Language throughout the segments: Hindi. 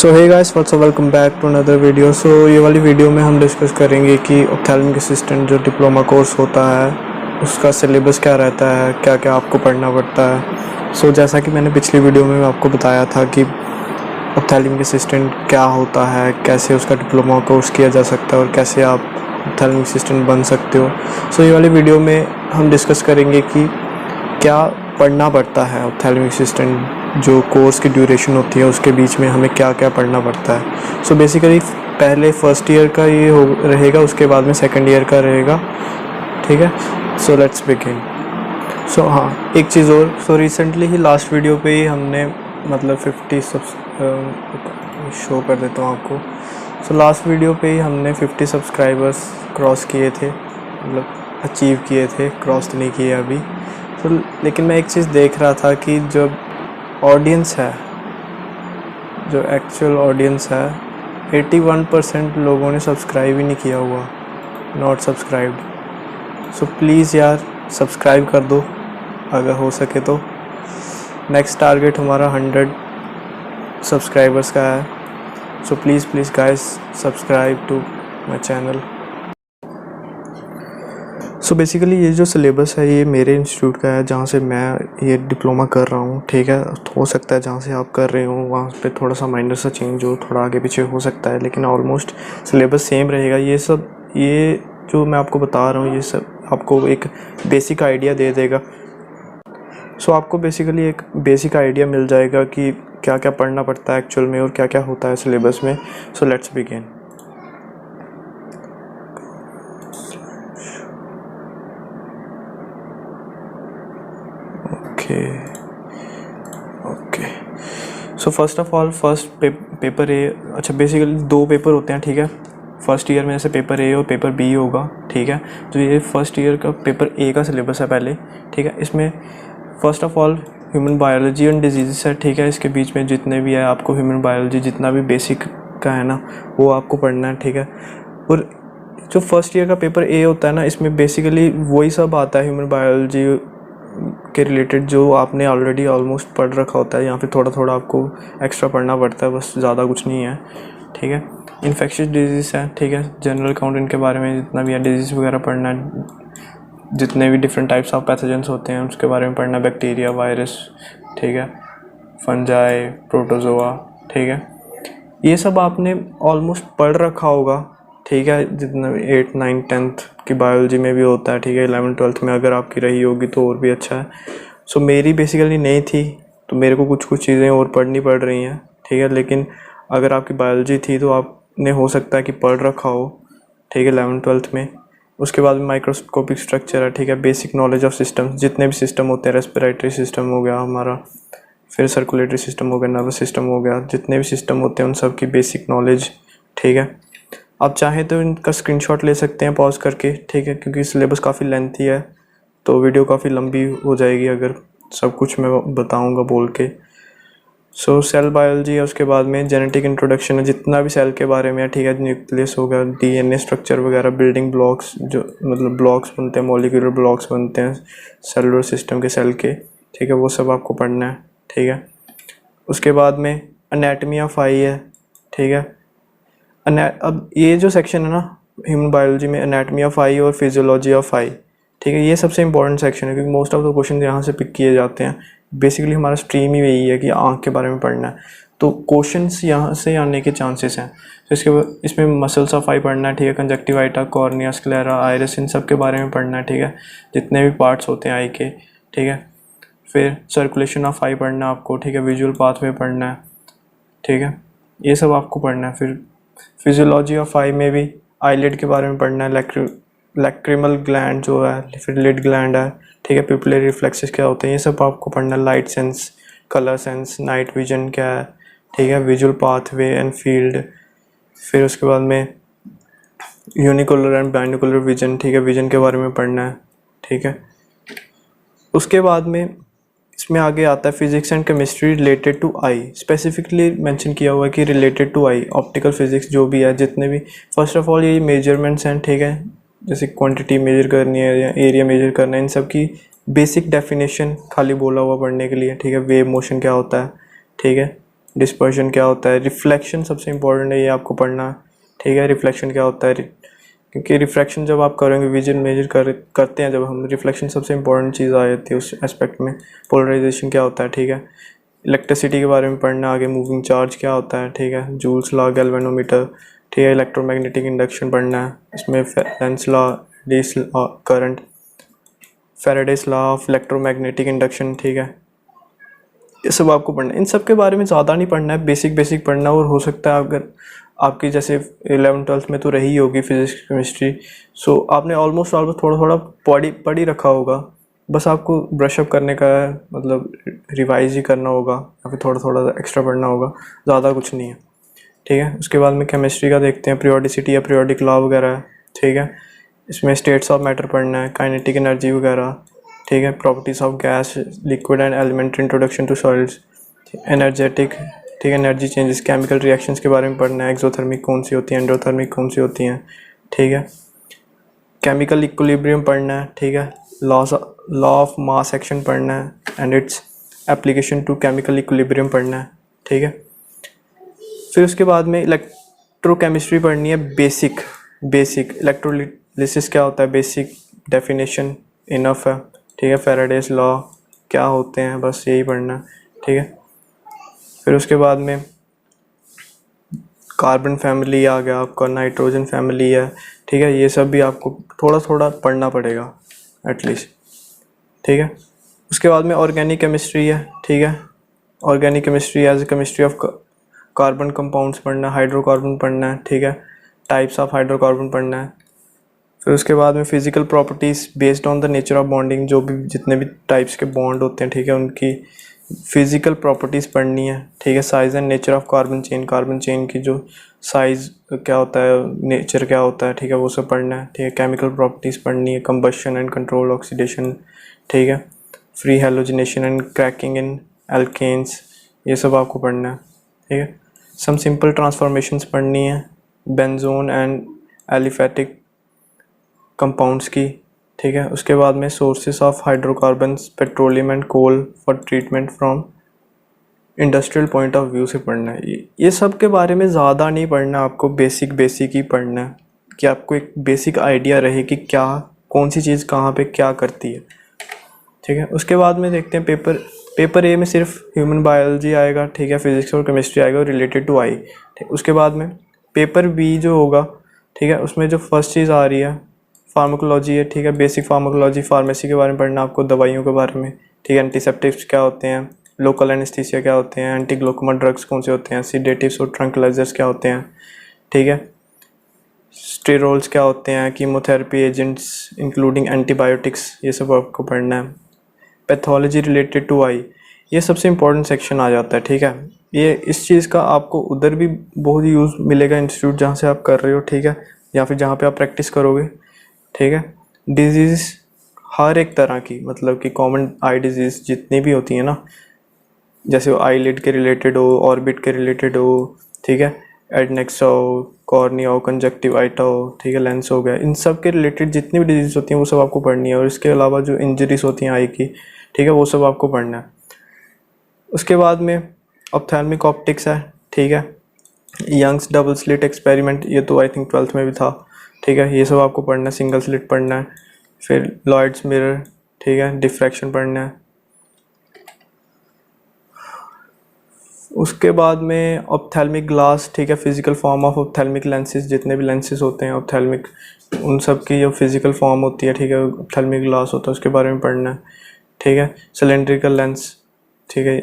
So hey guys what's up, welcome back to another video. So ये वाली वीडियो में हम डिस्कस करेंगे कि ऑप्थेल्मिक असिस्टेंट जो डिप्लोमा कोर्स होता है उसका सिलेबस क्या रहता है, क्या क्या आपको पढ़ना पड़ता है। सो जैसा कि मैंने पिछली वीडियो में आपको बताया था कि ऑप्थेल्मिक असिस्टेंट क्या होता है, कैसे उसका डिप्लोमा कोर्स किया जा सकता है और कैसे आप ऑप्थेल्मिक असिस्टेंट बन सकते हो। सो ये वाली वीडियो में हम डिस्कस करेंगे कि क्या पढ़ना पड़ता है ऑप्थेल्मिक असिस्टेंट, जो कोर्स की ड्यूरेशन होती है उसके बीच में हमें क्या क्या पढ़ना पड़ता है। सो बेसिकली पहले फर्स्ट ईयर का ये हो रहेगा, उसके बाद में सेकंड ईयर का रहेगा, ठीक है। So let's begin. सो हाँ, एक चीज़ और, सो रिसेंटली ही लास्ट वीडियो पे ही हमने मतलब 50 शो कर देता हूँ आपको। सो लास्ट वीडियो पे ही हमने 50 सब्सक्राइबर्स क्रॉस किए थे, मतलब अचीव किए थे, क्रॉस तो नहीं किए अभी। तो लेकिन मैं एक चीज़ देख रहा था कि जब ऑडियंस है, जो एक्चुअल ऑडियंस है, 81% लोगों ने सब्सक्राइब ही नहीं किया हुआ, नॉट सब्सक्राइब्ड। सो प्लीज़ यार सब्सक्राइब कर दो अगर हो सके तो। नेक्स्ट टारगेट हमारा 100 सब्सक्राइबर्स का है। So please please guys subscribe to my channel. So basically ये जो सिलेबस है ये मेरे इंस्टीट्यूट का है, जहाँ से मैं ये डिप्लोमा कर रहा हूँ, ठीक है। हो सकता है जहाँ से आप कर रहे हो वहाँ पे थोड़ा सा माइनर सा चेंज हो, थोड़ा आगे पीछे हो सकता है, लेकिन ऑलमोस्ट सिलेबस सेम रहेगा। ये जो मैं आपको बता रहा हूँ ये सब आपको एक बेसिक आइडिया दे देगा। सो आपको बेसिकली एक बेसिक आइडिया मिल जाएगा कि क्या क्या पढ़ना पड़ता है एक्चुअल में और क्या क्या होता है सिलेबस में। So let's begin. Okay so first of all paper A, अच्छा बेसिकली 2 पेपर होते हैं, ठीक है। फर्स्ट ईयर में जैसे पेपर ए और पेपर बी होगा, ठीक है। तो ये फर्स्ट ईयर का पेपर ए का सिलेबस है पहले, ठीक है। इसमें first of all human biology and disease है, ठीक है। इसके बीच में जितने भी है आपको ह्यूमन बायोलॉजी जितना भी बेसिक का है ना वो आपको पढ़ना है, ठीक है। और जो फर्स्ट ईयर का पेपर ए होता है ना, इसमें बेसिकली वही सब आता है ह्यूमन बायोलॉजी के रिलेटेड जो आपने ऑलरेडी ऑलमोस्ट पढ़ रखा होता है। यहाँ पे थोड़ा थोड़ा आपको एक्स्ट्रा पढ़ना पड़ता है, बस ज़्यादा कुछ नहीं है, ठीक है। इन्फेक्शियस डिजीज़ है, ठीक है। जनरल काउंट इनके बारे में जितना भी है डिजीज़ वगैरह पढ़ना है, जितने भी डिफरेंट टाइप्स ऑफ पैथोजेंस होते हैं उसके बारे में पढ़ना, बैक्टीरिया, वायरस, ठीक है, फंजाई, प्रोटोजोआ, ठीक है। ये सब आपने ऑलमोस्ट पढ़ रखा होगा, ठीक है। जितना 8, 9, 10th की बायोलॉजी में भी होता है, ठीक है। 11, 12th में अगर आपकी रही होगी तो और भी अच्छा है। सो मेरी बेसिकली नहीं थी तो मेरे को कुछ कुछ चीज़ें और पढ़नी पड़ रही हैं, ठीक है। लेकिन अगर आपकी बायोलॉजी थी तो आपने हो सकता है कि पढ़ रखा हो, ठीक है, 11, 12th में। उसके बाद में माइक्रोस्कोपिक स्ट्रक्चर है, ठीक है। बेसिक नॉलेज ऑफ सिस्टम्स, जितने भी सिस्टम होते हैं, रेस्पिरेटरी सिस्टम हो गया हमारा, फिर सर्कुलेटरी सिस्टम हो गया, नर्वस सिस्टम हो गया, जितने भी सिस्टम होते हैं उन सब की बेसिक नॉलेज, ठीक है। आप चाहें तो इनका स्क्रीनशॉट ले सकते हैं पॉज करके, ठीक है, क्योंकि सिलेबस काफ़ी लेंथी है तो वीडियो काफ़ी लंबी हो जाएगी अगर सब कुछ मैं बताऊंगा बोल के। सो सेल बायोलॉजी है, उसके बाद में जेनेटिक इंट्रोडक्शन है, जितना भी सेल के बारे में है, ठीक है। न्यूक्लियस हो गया, डीएनए स्ट्रक्चर वगैरह, बिल्डिंग ब्लॉक्स, जो मतलब ब्लॉक्स बनते हैं, मॉलिक्यूलर ब्लॉक्स बनते हैं सेलुलर सिस्टम के, सेल के, ठीक है, वो सब आपको पढ़ना है, ठीक है। उसके बाद में एनाटमी ऑफ आई है, ठीक है। अब ये जो सेक्शन है ना ह्यूमन बायोलॉजी में, एनाटमी ऑफ आई और फिजियोलॉजी ऑफ आई, ठीक है, ये सबसे इंपॉर्टेंट सेक्शन है क्योंकि मोस्ट ऑफ द क्वेश्चन यहाँ से पिक किए जाते हैं। बेसिकली हमारा स्ट्रीम ही यही है कि आँख के बारे में पढ़ना है, तो क्वेश्चंस यहाँ से आने के चांसेस हैं। तो इसमें मसल्स ऑफ आई पढ़ना है, ठीक है। कंजक्टिवाइटा, कॉर्निया, स्क्लेरा, आइरिस, इन सब के बारे में पढ़ना है, ठीक है, जितने भी पार्ट्स होते हैं आई के, ठीक है। फिर सर्कुलेशन ऑफ आई पढ़ना है आपको, ठीक है। विजुअल पाथवे पढ़ना है, ठीक है, ये सब आपको पढ़ना है। फिर फिजियोलॉजी ऑफ आई में भी आईलिड के बारे में पढ़ना है, लैक्रिमल ग्लैंड जो है, फिर लिड ग्लैंड है, ठीक है। पिपुलरी रिफ्लेक्सेस क्या होते हैं ये सब आपको पढ़ना है। Light sense, colour sense, night vision क्या है, ठीक है, विजुअल पाथवे एंड फील्ड। फिर उसके बाद में यूनिकुलर एंड बाइनोकुलर विजन, ठीक है, विजन के बारे में पढ़ना है, ठीक है। उसके बाद में इसमें आगे आता है physics and chemistry related to eye, specifically mention किया हुआ है कि related to eye, optical physics जो भी है, जितने भी फर्स्ट ऑफ ऑल ये मेजरमेंट्स हैं, ठीक है, जैसे क्वांटिटी मेजर करनी है या एरिया मेजर करना है, इन सब की बेसिक डेफिनेशन खाली बोला हुआ पढ़ने के लिए, ठीक है। वेव मोशन क्या होता है, ठीक है, डिस्पर्शन क्या होता है, रिफ्लेक्शन सबसे इम्पोर्टेंट है, ये आपको पढ़ना है, ठीक है। रिफ्लेक्शन क्या होता है, क्योंकि रिफ्लेक्शन जब आप करेंगे विजन मेजर करते हैं जब हम, रिफ्लेक्शन सबसे इंपॉर्टेंट चीज़ आ जाती है उस एस्पेक्ट में। पोलराइजेशन क्या होता है, ठीक है। इलेक्ट्रिसिटी के बारे में पढ़ना आगे, मूविंग चार्ज क्या होता है, ठीक है। जूल्स लॉ, गैल्वेनोमीटर, ठीक है। इलेक्ट्रोमैग्नेटिक इंडक्शन पढ़ना है, इसमें लेंस लॉ, डीस current, Faraday's law of electromagnetic induction, ठीक है। ये सब आपको पढ़ना है। इन सब के बारे में ज़्यादा नहीं पढ़ना है, बेसिक बेसिक पढ़ना। और हो सकता है अगर आपकी जैसे 11th-12th में तो रही होगी फिजिक्स केमिस्ट्री, सो आपने ऑलमोस्ट थोड़ा थोड़ा पढ़ी रखा होगा, बस आपको ब्रशअप करने का है, मतलब रिवाइज ही करना होगा या फिर थोड़ा थोड़ा एक्स्ट्रा पढ़ना होगा, ज़्यादा कुछ नहीं है, ठीक है। उसके बाद में केमिस्ट्री का देखते हैं, पीरियोडिसिटी या पीरियोडिक लॉ वगैरह है, ठीक है। इसमें स्टेट्स ऑफ मैटर पढ़ना है, काइनेटिक एनर्जी वगैरह, ठीक है। Properties of gas, liquid and elementary, introduction to solids, energetic, ठीक है। एनर्जी चेंजेस, केमिकल रिएक्शंस के बारे में पढ़ना है, एक्सोथर्मिक कौन सी होती है, एंडोथर्मिक कौन सी होती हैं, ठीक है। केमिकल इक्विलिब्रियम पढ़ना है, ठीक है। लॉ ऑफ मास एक्शन पढ़ना है and its application to chemical equilibrium पढ़ना है, ठीक है। फिर उसके बाद में इलेक्ट्रोकेमिस्ट्री पढ़नी है, बेसिक इलेक्ट्रोलिसिस क्या होता है, बेसिक डेफिनेशन इनफ है, ठीक है। फैराडेस लॉ क्या होते हैं, बस यही पढ़ना है, ठीक है। फिर उसके बाद में कार्बन फैमिली आ गया आपका, नाइट्रोजन फैमिली है, ठीक है। ये सब भी आपको थोड़ा थोड़ा पढ़ना पड़ेगा एटलीस्ट, ठीक है। उसके बाद में ऑर्गेनिक केमिस्ट्री है, ठीक है। Organic chemistry as a chemistry of carbon compounds पढ़ना है, हाइड्रोकार्बन पढ़ना है, ठीक है। टाइप्स ऑफ हाइड्रोकार्बन पढ़ना है। फिर उसके बाद में physical properties based on the nature of bonding, जो भी जितने भी टाइप्स के बॉन्ड होते हैं, ठीक है, उनकी फिजिकल प्रॉपर्टीज़ पढ़नी है, ठीक है। Size and nature of carbon chain की जो साइज़ क्या होता है, नेचर क्या होता है, ठीक है, वो सब पढ़ना है, ठीक है। केमिकल प्रॉपर्टीज़ पढ़नी है, कंबशन एंड कंट्रोल ऑक्सीडेशन, ठीक है। Free halogenation and cracking in alkanes, ये सब आपको पढ़ना है, ठीक है। सम सिंपल ट्रांसफॉर्मेशंस पढ़नी है, बेंजोन एंड एलिफेटिक कंपाउंड्स की, ठीक है। उसके बाद में sources of hydrocarbons, petroleum and coal for treatment from industrial point of view से पढ़ना है। ये सब के बारे में ज़्यादा नहीं पढ़ना, आपको बेसिक ही पढ़ना है कि आपको एक बेसिक आइडिया रहे कि क्या कौन सी चीज़ कहाँ पे क्या करती है, ठीक है। उसके बाद में देखते हैं पेपर ए में सिर्फ ह्यूमन बायोलॉजी आएगा, ठीक है, फिजिक्स और केमिस्ट्री आएगा रिलेटेड टू आई, ठीक। उसके बाद में पेपर बी जो होगा, ठीक है, उसमें जो फर्स्ट चीज़ आ रही है फार्माकोलॉजी है, ठीक है। बेसिक फार्माकोलॉजी, फार्मेसी के बारे में पढ़ना आपको, दवाइयों के बारे में, ठीक है। एंटीसेप्टिक्स क्या होते हैं, लोकल एनेस्थीसिया क्या होते हैं, एंटी ग्लूकोमा ड्रग्स कौन से होते हैं, सीडेटिव्स और ट्रंक्लाइजर्स क्या होते हैं, ठीक है। स्टेरॉल्स क्या होते हैं, कीमोथेरेपी एजेंट्स इंक्लूडिंग एंटीबायोटिक्स, ये सब आपको पढ़ना है। पैथोलॉजी रिलेटेड टू आई, ये सबसे इम्पोर्टेंट सेक्शन आ जाता है, ठीक है। ये इस चीज़ का आपको उधर भी बहुत यूज़ मिलेगा, इंस्टीट्यूट जहाँ से आप कर रहे हो, ठीक है, या फिर जहाँ पे आप प्रैक्टिस करोगे, ठीक है। डिजीज़ हर एक तरह की, मतलब कि कॉमन आई डिजीज़ जितनी भी होती हैं ना, जैसे आई लिड के रिलेटेड हो, ऑर्बिट के रिलेटेड हो, ठीक है, एडनेक्स हो, कॉर्निया हो, कंजक्टिवाइटा हो, ठीक है, लेंस हो गया, इन सब के रिलेटेड जितनी भी डिजीज़ होती हैं वो सब आपको पढ़नी है। और इसके अलावा जो इंजरीज होती हैं आई की, ठीक है, वो सब आपको पढ़ना है। उसके बाद में ऑप्थेल्मिक ऑप्टिक्स है, ठीक है। यंग्स डबल स्लिट एक्सपेरिमेंट, ये तो आई थिंक 12th में भी था, ठीक है, ये सब आपको पढ़ना है। सिंगल स्लिट पढ़ना है। फिर लॉयड्स मिरर, ठीक है, डिफ्रैक्शन पढ़ना है। उसके बाद में ऑप्थेल्मिक ग्लास, ठीक है, physical form of ophthalmic lenses, जितने भी लेंसेज होते हैं ऑप्थेल्मिक, उन सब की जो फिजिकल फॉर्म होती है, ठीक है, ऑप्थेल्मिक ग्लास होता है, उसके बारे में पढ़ना है, ठीक है। सिलेंड्रिकल लेंस, ठीक है,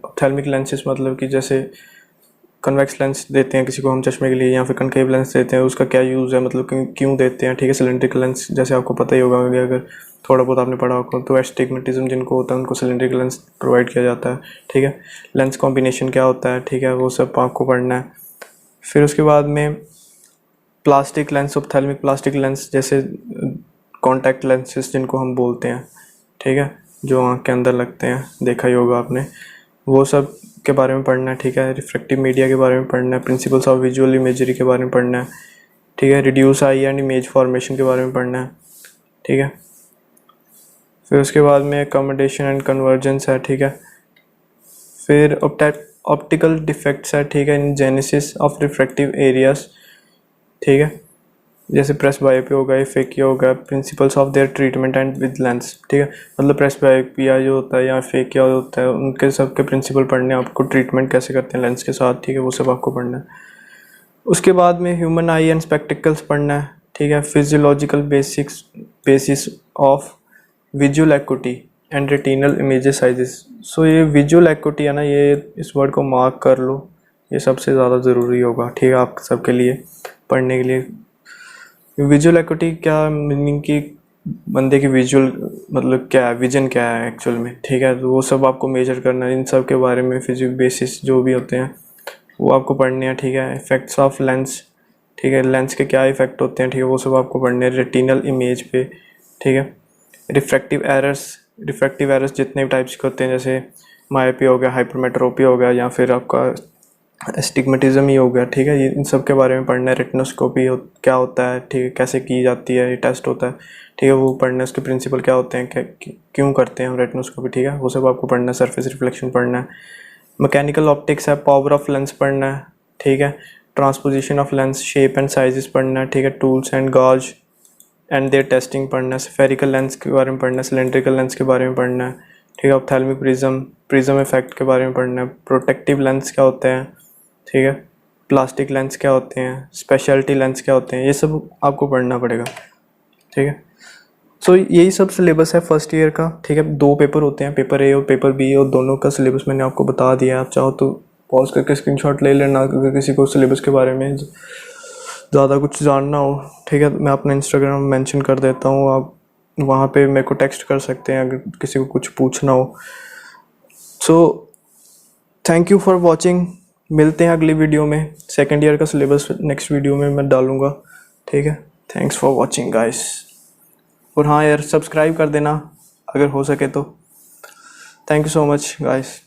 ऑप्थेल्मिक लेंसेज मतलब कि जैसे कन्वेक्स लेंस देते हैं किसी को हम चश्मे के लिए, या फिर कनकेव लेंस देते हैं, उसका क्या यूज़ है, मतलब क्यों देते हैं, ठीक है। सिलेंड्रिकल लेंस जैसे आपको पता ही होगा, अगर थोड़ा बहुत आपने पढ़ा होगा, तो एस्टिग्मेटिज्म जिनको होता है उनको सिलेंड्रिकल लेंस प्रोवाइड किया जाता है, ठीक है। लेंस कॉम्बिनेशन क्या होता है, ठीक है, वो सब आपको पढ़ना है। फिर उसके बाद में plastic lens, ophthalmic plastic lens, जैसे कॉन्टैक्ट लेंसेज जिनको हम बोलते हैं, ठीक है, जो आँख के अंदर लगते हैं, देखा ही होगा आपने, वो सब के बारे में पढ़ना है, ठीक है। रिफ्रैक्टिव मीडिया के बारे में पढ़ना है। प्रिंसिपल्स ऑफ विजुअल इमेजरी के बारे में पढ़ना है, ठीक है। Reduce I and image formation के बारे में पढ़ना है, ठीक है। फिर उसके बाद में अकोमोडेशन एंड कन्वर्जेंस है, ठीक है। फिर ऑप्टिकल डिफेक्ट्स है, ठीक है, इन जेनेसिस ऑफ रिफ्रैक्टिव एरियाज, ठीक है, जैसे प्रेसबायोपिया हो गया, एफेकिया हो गया, principles of their treatment and with lens, ठीक है, मतलब प्रेसबायोपिया जो होता है या एफेकिया होता है उनके सब के प्रिंसिपल पढ़ने हैं आपको, ट्रीटमेंट कैसे करते हैं लेंस के साथ, ठीक है, वो सब आपको पढ़ना है। उसके बाद में ह्यूमन आई एंड स्पेक्टिकल्स पढ़ना है, ठीक है, physiological basis of visual acuity and retinal images sizes. So ये विजुअल एक्यूटी है ना, ये इस वर्ड को मार्क कर लो, ये सबसे ज़्यादा ज़रूरी होगा, ठीक है, आप सबके लिए पढ़ने के लिए। विजुअल एक्यूटी क्या मीनिंग की, बंदे की विजुअल मतलब क्या है, विजन क्या है एक्चुअल में, ठीक है, तो वो सब आपको मेजर करना है, इन सब के बारे में फिजिक बेसिस जो भी होते हैं वो आपको पढ़ने हैं, ठीक है। इफेक्ट्स ऑफ लेंस, ठीक है, लेंस के क्या इफेक्ट होते हैं, ठीक है, वो सब आपको पढ़ने हैं रेटिनल इमेज पे, ठीक है। रिफ्रैक्टिव एरर्स जितने भी टाइप्स के होते हैं, जैसे मायोपिया हो गया, हाइपरमेट्रोपिया हो गया, या फिर आपका एस्टिग्मेटिज्म ही हो गया, ठीक है, ये इन सब के बारे में पढ़ना है। रेटिनोस्कोपी क्या होता है, ठीक है, कैसे की जाती है, ये टेस्ट होता है, ठीक है, वो पढ़ना है, उसके प्रिंसिपल क्या होते हैं, क्यों करते हैं हम रेटिनोस्कोपी, ठीक है, वो सब आपको पढ़ना है। सरफेस रिफ्लेक्शन पढ़ना है। मैकेनिकल ऑप्टिक्स है, पावर ऑफ लेंस पढ़ना है, ठीक है, transposition of lens, shape and sizes पढ़ना है, ठीक है, tools and gauge and their testing पढ़ना है। स्फेरिकल लेंस के बारे में पढ़ना है, सिलेंड्रिकल लेंस के बारे में पढ़ना है, ठीक है, ऑप्थेल्मिक प्रिज्म इफेक्ट के बारे में पढ़ना है। प्रोटेक्टिव लेंस क्या होते हैं, ठीक है, प्लास्टिक लेंस क्या होते हैं, स्पेशलिटी लेंस क्या होते हैं, ये सब आपको पढ़ना पड़ेगा, ठीक है। सो यही सब सिलेबस है फर्स्ट ईयर का, ठीक है। 2 पेपर होते हैं, पेपर ए और पेपर बी, और दोनों का सिलेबस मैंने आपको बता दिया है। आप चाहो तो पॉज करके स्क्रीनशॉट ले लेना, अगर किसी को सिलेबस के बारे में ज़्यादा कुछ जानना हो, ठीक है, मैं अपना इंस्टाग्राम मेंशन कर देता हूँ, आप वहाँ पे मेरे को टेक्स्ट कर सकते हैं अगर किसी को कुछ पूछना हो। So thank you for watching, मिलते हैं अगली वीडियो में। सेकेंड ईयर का सिलेबस नेक्स्ट वीडियो में मैं डालूँगा, ठीक है। थैंक्स फॉर वॉचिंग गाइस, और हाँ यार सब्सक्राइब कर देना अगर हो सके तो। Thank you so much guys.